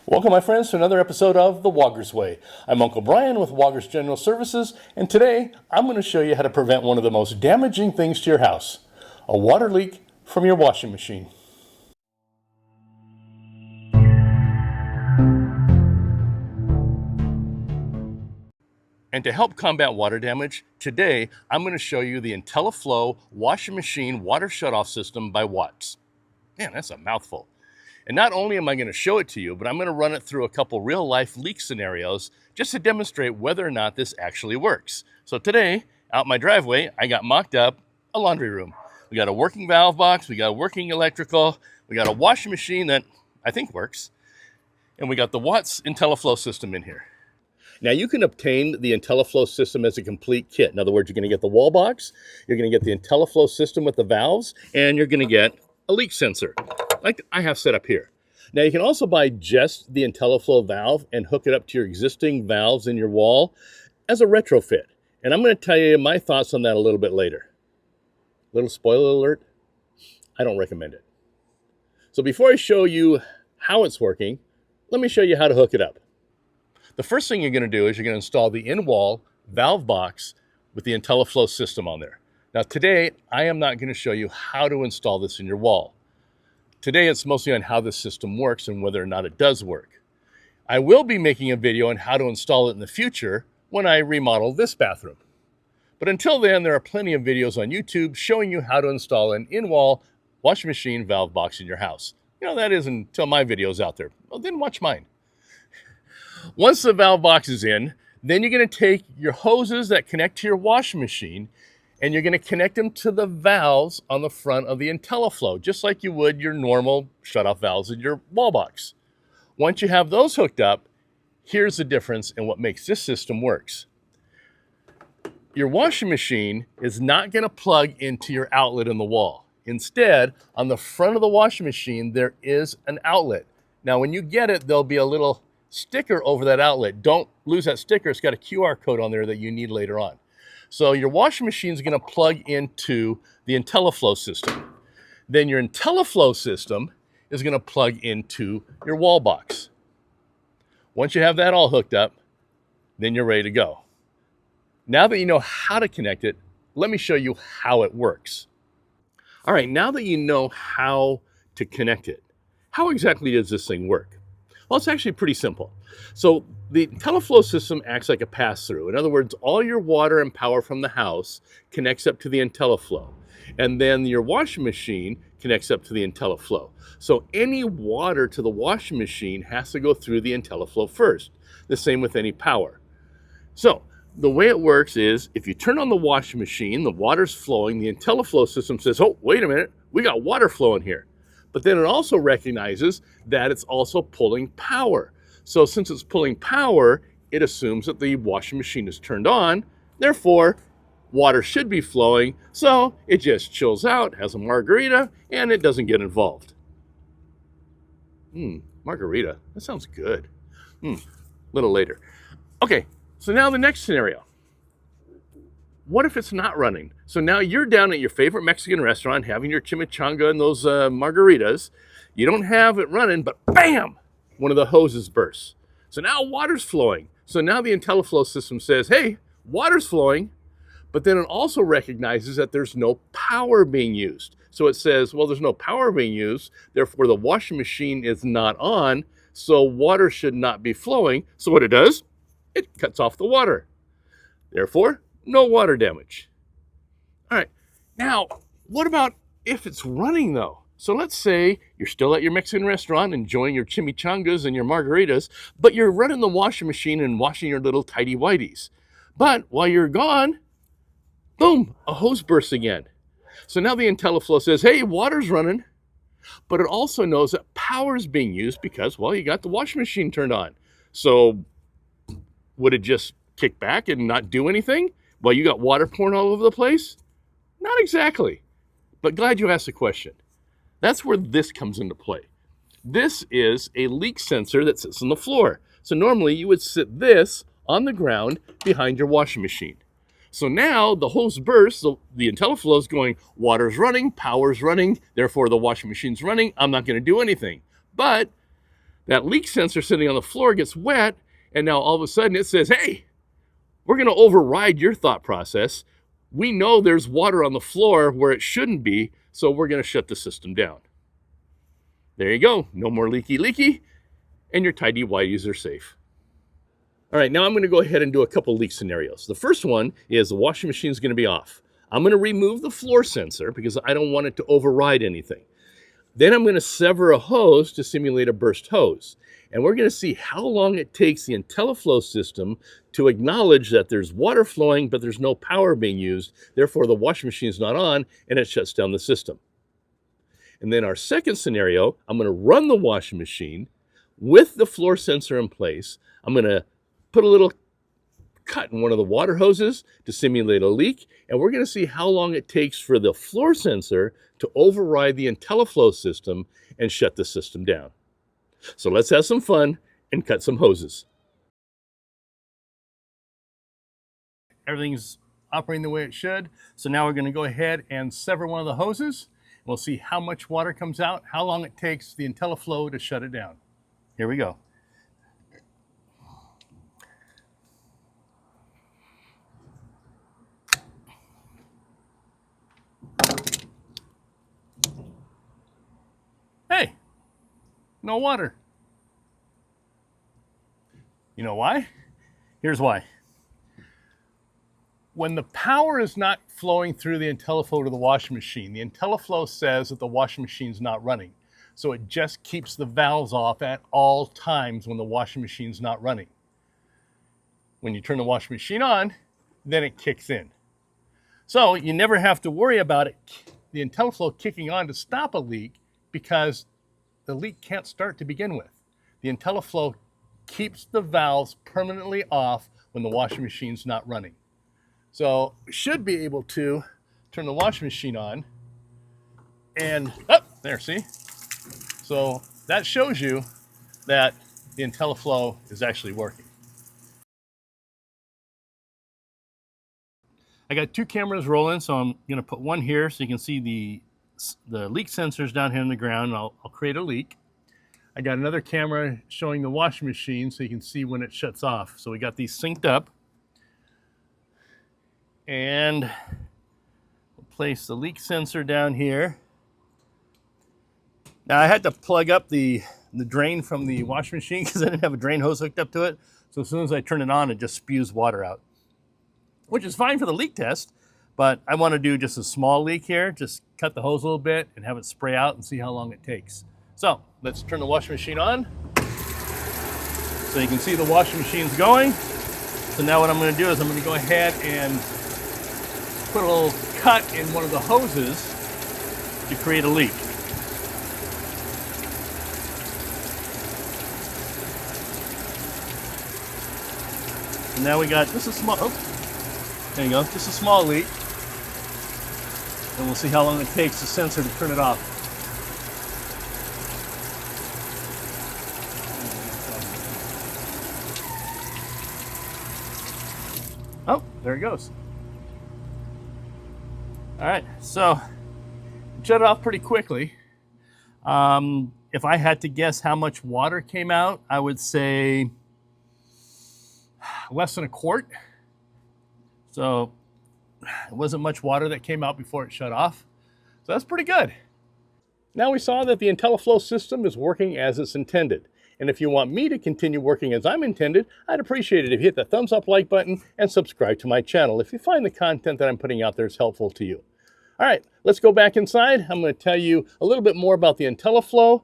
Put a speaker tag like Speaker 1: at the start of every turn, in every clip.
Speaker 1: Welcome, my friends, to another episode of The Woggers Way. I'm Uncle Brian with Woggers General Services, and today I'm going to show you how to prevent one of the most damaging things to your house, a water leak from your washing machine. And to help combat water damage, today I'm going to show you the Intelliflow washing machine water shutoff system by Watts. Man, that's a mouthful. And not only am I going to show it to you, but I'm going to run it through a couple real-life leak scenarios just to demonstrate whether or not this actually works. So today, out my driveway, I got mocked up a laundry room. We got a working valve box, we got a working electrical, we got a washing machine that I think works, and we got the Watts Intelliflow system in here. Now, you can obtain the Intelliflow system as a complete kit. In other words, you're going to get the wall box, you're going to get the Intelliflow system with the valves, and you're going to get a leak sensor, like I have set up here. Now, you can also buy just the Intelliflow valve and hook it up to your existing valves in your wall as a retrofit. And I'm going to tell you my thoughts on that a little bit later. Little spoiler alert, I don't recommend it. So before I show you how it's working, let me show you how to hook it up. The first thing you're going to do is you're going to install the in-wall valve box with the Intelliflow system on there. Now today, I am not going to show you how to install this in your wall. Today, it's mostly on how this system works and whether or not it does work. I will be making a video on how to install it in the future when I remodel this bathroom. But until then, there are plenty of videos on YouTube showing you how to install an in-wall washing machine valve box in your house. You know, that is until my video's out there. Well, then watch mine. Once the valve box is in, then you're going to take your hoses that connect to your washing machine and you're going to connect them to the valves on the front of the Intelliflow, just like you would your normal shutoff valves in your wall box. Once you have those hooked up, here's the difference in what makes this system works. Your washing machine is not going to plug into your outlet in the wall. Instead, on the front of the washing machine, there is an outlet. Now, when you get it, there'll be a little sticker over that outlet. Don't lose that sticker. It's got a QR code on there that you need later on. So your washing machine is going to plug into the Intelliflow system. Then your Intelliflow system is going to plug into your wall box. Once you have that all hooked up, then you're ready to go. Now that you know how to connect it, let me show you how it works. All right, now that you know how to connect it, how exactly does this thing work? Well, it's actually pretty simple. So the Intelliflow system acts like a pass-through. In other words, all your water and power from the house connects up to the Intelliflow. And then your washing machine connects up to the Intelliflow. So any water to the washing machine has to go through the Intelliflow first. The same with any power. So the way it works is if you turn on the washing machine, the water's flowing, the Intelliflow system says, oh, wait a minute, we got water flowing here. But then it also recognizes that it's also pulling power. So since it's pulling power, it assumes that the washing machine is turned on. Therefore, water should be flowing. So it just chills out, has a margarita, and it doesn't get involved. Margarita. That sounds good. A little later. Okay, so now the next scenario. What if it's not running? So now you're down at your favorite Mexican restaurant having your chimichanga and those margaritas. You don't have it running, but bam, one of the hoses bursts. So now water's flowing. So now the Intelliflow system says, hey, water's flowing, but then it also recognizes that there's no power being used. So it says, well, there's no power being used, therefore the washing machine is not on, so water should not be flowing. So what it does, it cuts off the water. Therefore, no water damage. All right, now, what about if it's running though? So let's say you're still at your Mexican restaurant enjoying your chimichangas and your margaritas, but you're running the washing machine and washing your little tidy-whities. But while you're gone, boom, a hose bursts again. So now the Intelliflow says, hey, water's running, but it also knows that power's being used because, well, you got the washing machine turned on. So would it just kick back and not do anything while you got water pouring all over the place? Not exactly, but glad you asked the question. That's where this comes into play. This is a leak sensor that sits on the floor. So normally you would sit this on the ground behind your washing machine. So now the hose bursts, the Intelliflow is going, water's running, power's running, therefore the washing machine's running, I'm not going to do anything. But That leak sensor sitting on the floor gets wet, and now all of a sudden it says, hey, we're going to override your thought process. We know there's water on the floor where it shouldn't be, so we're going to shut the system down. There you go. No more leaky, and your tidy whities are safe. All right, now I'm going to go ahead and do a couple leak scenarios. The first one is the washing machine is going to be off. I'm going to remove the floor sensor because I don't want it to override anything. Then I'm going to sever a hose to simulate a burst hose. And we're going to see how long it takes the Intelliflow system to acknowledge that there's water flowing, but there's no power being used. Therefore, the washing machine is not on, and it shuts down the system. And then our second scenario, I'm going to run the washing machine with the floor sensor in place. I'm going to put a little cut in one of the water hoses to simulate a leak, and we're going to see how long it takes for the floor sensor to override the Intelliflow system and shut the system down. So let's have some fun and cut some hoses. Everything's operating the way it should. So now we're going to go ahead and sever one of the hoses. We'll see how much water comes out, how long it takes the Intelliflow to shut it down. Here we go. Hey, no water. You know why? Here's why. When the power is not flowing through the Intelliflow to the washing machine, the Intelliflow says that the washing machine's not running. So it just keeps the valves off at all times when the washing machine's not running. When you turn the washing machine on, then it kicks in. So you never have to worry about it, the Intelliflow kicking on to stop a leak, because the leak can't start to begin with. The Intelliflow keeps the valves permanently off when the washing machine's not running. So we should be able to turn the washing machine on and, there, see? So that shows you that the Intelliflow is actually working. I got two cameras rolling, so I'm going to put one here so you can see the leak sensors down here on the ground. I'll create a leak. I got another camera showing the washing machine so you can see when it shuts off. So we got these synced up. And we'll place the leak sensor down here. Now I had to plug up the drain from the washing machine because I didn't have a drain hose hooked up to it. So as soon as I turn it on, it just spews water out, which is fine for the leak test, but I want to do just a small leak here. Just cut the hose a little bit and have it spray out and see how long it takes. So let's turn the washing machine on. So you can see the washing machine's going. So now what I'm going to do is I'm going to go ahead and put a little cut in one of the hoses to create a leak. And now we got just a small, there you go, just a small leak. And we'll see how long it takes the sensor to turn it off. Oh, there it goes. All right, so shut it off pretty quickly. If I had to guess how much water came out, I would say less than a quart. So it wasn't much water that came out before it shut off. So that's pretty good. Now we saw that the Intelliflow system is working as it's intended. And if you want me to continue working as I'm intended, I'd appreciate it if you hit the thumbs up like button and subscribe to my channel if you find the content that I'm putting out there is helpful to you. All right, let's go back inside. I'm going to tell you a little bit more about the Intelliflow,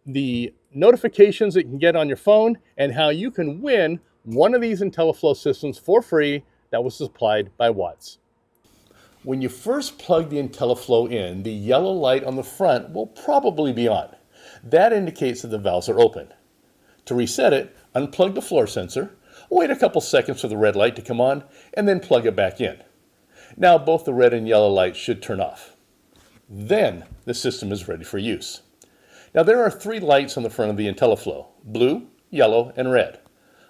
Speaker 1: the notifications that you can get on your phone, and how you can win one of these Intelliflow systems for free that was supplied by Watts. When you first plug the Intelliflow in, the yellow light on the front will probably be on. That indicates that the valves are open. To reset it, unplug the floor sensor, wait a couple seconds for the red light to come on, and then plug it back in. Now both the red and yellow lights should turn off. Then the system is ready for use. Now there are 3 lights on the front of the Intelliflow: blue, yellow, and red.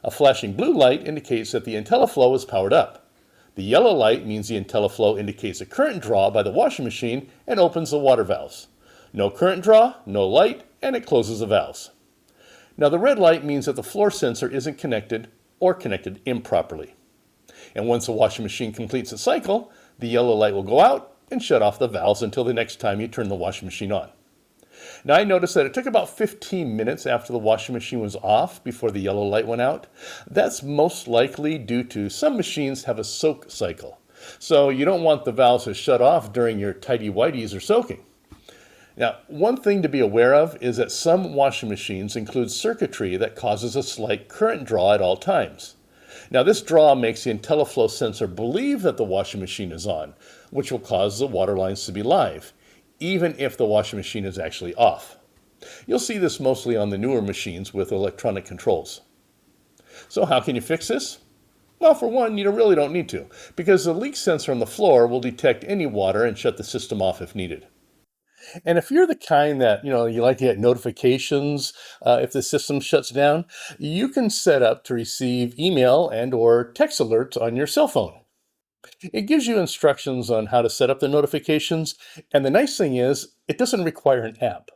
Speaker 1: A flashing blue light indicates that the Intelliflow is powered up. The yellow light means the Intelliflow indicates a current draw by the washing machine and opens the water valves. No current draw, no light, and it closes the valves. Now the red light means that the floor sensor isn't connected or connected improperly. And once the washing machine completes its cycle, the yellow light will go out and shut off the valves until the next time you turn the washing machine on. Now I noticed that it took about 15 minutes after the washing machine was off before the yellow light went out. That's most likely due to some machines have a soak cycle. So you don't want the valves to shut off during your tighty-whities or soaking. Now, one thing to be aware of is that some washing machines include circuitry that causes a slight current draw at all times. Now, this draw makes the InteliFlow sensor believe that the washing machine is on, which will cause the water lines to be live, even if the washing machine is actually off. You'll see this mostly on the newer machines with electronic controls. So how can you fix this? Well, for one, you really don't need to, because the leak sensor on the floor will detect any water and shut the system off if needed. And if you're the kind that, you like to get notifications if the system shuts down, you can set up to receive email and or text alerts on your cell phone. It gives you instructions on how to set up the notifications, and the nice thing is, it doesn't require an app.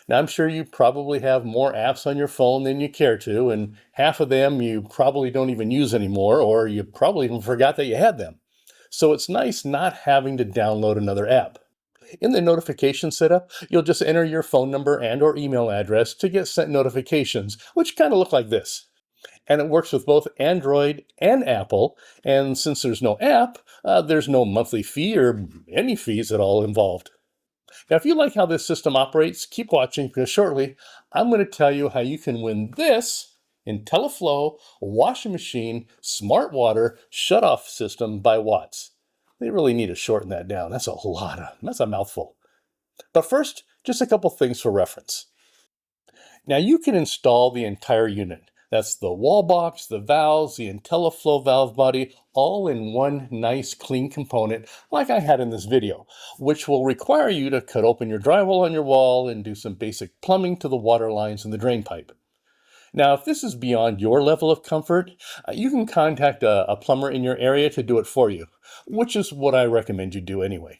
Speaker 1: Now, I'm sure you probably have more apps on your phone than you care to, and half of them you probably don't even use anymore, or you probably even forgot that you had them. So it's nice not having to download another app. In the notification setup, you'll just enter your phone number and or email address to get sent notifications, which kind of look like this. And it works with both Android and Apple, and since there's no app, there's no monthly fee or any fees at all involved. Now, if you like how this system operates, keep watching, because shortly I'm going to tell you how you can win this InteliFlow washing machine smart water shutoff system by Watts. They really need to shorten that down. That's a mouthful. But first, just a couple things for reference. Now you can install the entire unit. That's the wall box, the valves, the InteliFlow valve body, all in one nice clean component like I had in this video, which will require you to cut open your drywall on your wall and do some basic plumbing to the water lines and the drain pipe. Now, if this is beyond your level of comfort, you can contact a plumber in your area to do it for you, which is what I recommend you do anyway.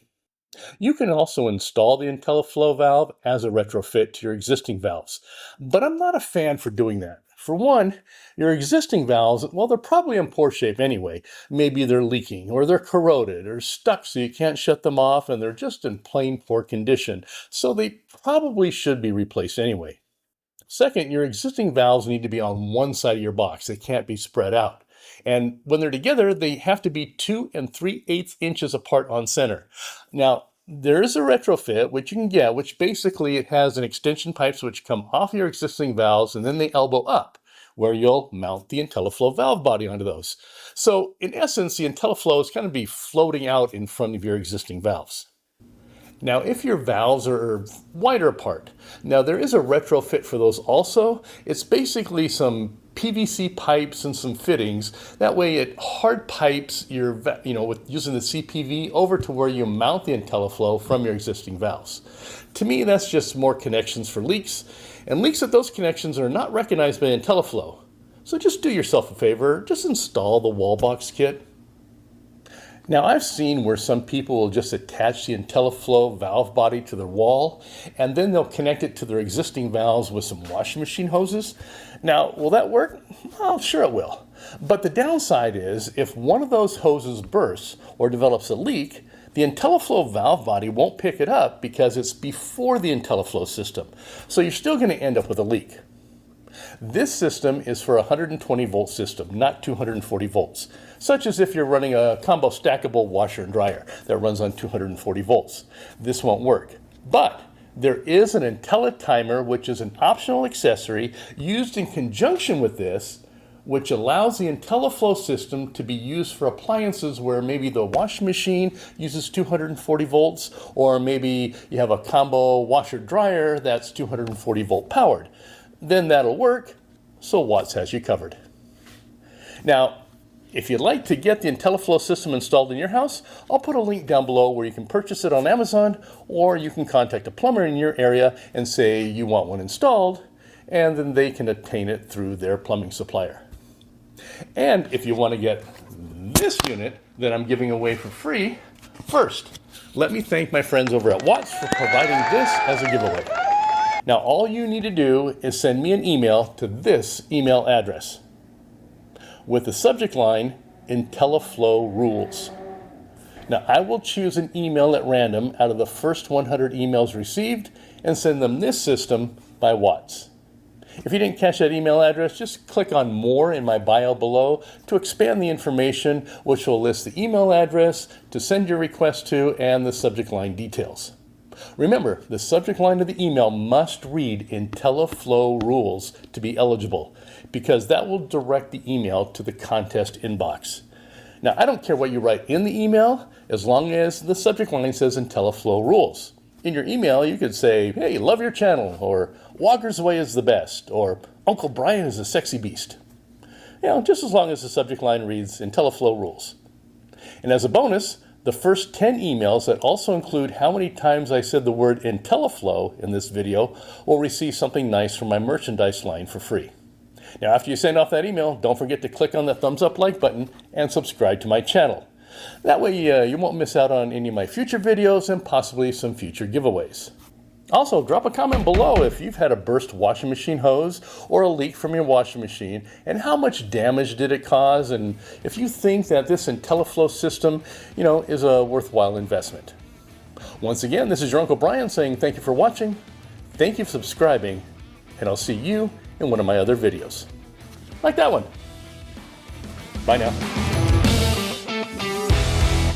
Speaker 1: You can also install the InteliFlow valve as a retrofit to your existing valves, but I'm not a fan for doing that. For one, your existing valves, well, they're probably in poor shape anyway. Maybe they're leaking, or they're corroded, or stuck so you can't shut them off, and they're just in plain poor condition, so they probably should be replaced anyway. Second, your existing valves need to be on one side of your box. They can't be spread out. And when they're together, they have to be 2 3/8 inches apart on center. Now, there is a retrofit, which you can get, which basically it has an extension pipes which come off your existing valves and then they elbow up, where you'll mount the InteliFlow valve body onto those. So in essence, the InteliFlow is going to be floating out in front of your existing valves. Now, if your valves are wider apart, now there is a retrofit for those also. It's basically some PVC pipes and some fittings. That way it hard pipes your, with using the CPV over to where you mount the InteliFlow from your existing valves. To me, that's just more connections for leaks, and leaks at those connections are not recognized by InteliFlow. So just do yourself a favor, just install the wall box kit. Now, I've seen where some people will just attach the InteliFlow valve body to their wall, and then they'll connect it to their existing valves with some washing machine hoses. Now, will that work? Well, sure it will. But the downside is, if one of those hoses bursts or develops a leak, the InteliFlow valve body won't pick it up because it's before the InteliFlow system. So you're still going to end up with a leak. This system is for a 120 volt system, not 240 volts, such as if you're running a combo stackable washer and dryer that runs on 240 volts. This won't work. But there is an InteliTimer, which is an optional accessory used in conjunction with this, which allows the InteliFlow system to be used for appliances where maybe the washing machine uses 240 volts, or maybe you have a combo washer dryer that's 240 volt powered. Then that'll work, so Watts has you covered. Now, if you'd like to get the InteliFlow system installed in your house, I'll put a link down below where you can purchase it on Amazon, or you can contact a plumber in your area and say you want one installed, and then they can obtain it through their plumbing supplier. And if you want to get this unit that I'm giving away for free, first, let me thank my friends over at Watts for providing this as a giveaway. Now all you need to do is send me an email to this email address with the subject line, Intelliflow Rules. Now I will choose an email at random out of the first 100 emails received and send them this system by Watts. If you didn't catch that email address, just click on More in my bio below to expand the information, which will list the email address to send your request to and the subject line details. Remember, the subject line of the email must read Intelliflow Rules to be eligible, because that will direct the email to the contest inbox. Now, I don't care what you write in the email, as long as the subject line says Intelliflow Rules. In your email, you could say, hey, love your channel, or Woggers way is the best, or Uncle Brian is a sexy beast. Just as long as the subject line reads Intelliflow Rules. And as a bonus, the first 10 emails that also include how many times I said the word Intelliflow in this video will receive something nice from my merchandise line for free. Now, after you send off that email, don't forget to click on the thumbs up like button and subscribe to my channel. That way you won't miss out on any of my future videos and possibly some future giveaways. Also, drop a comment below if you've had a burst washing machine hose or a leak from your washing machine, and how much damage did it cause, and if you think that this Intelliflow system, is a worthwhile investment. Once again, this is your Uncle Brian saying thank you for watching, thank you for subscribing, and I'll see you in one of my other videos. Like that one. Bye now.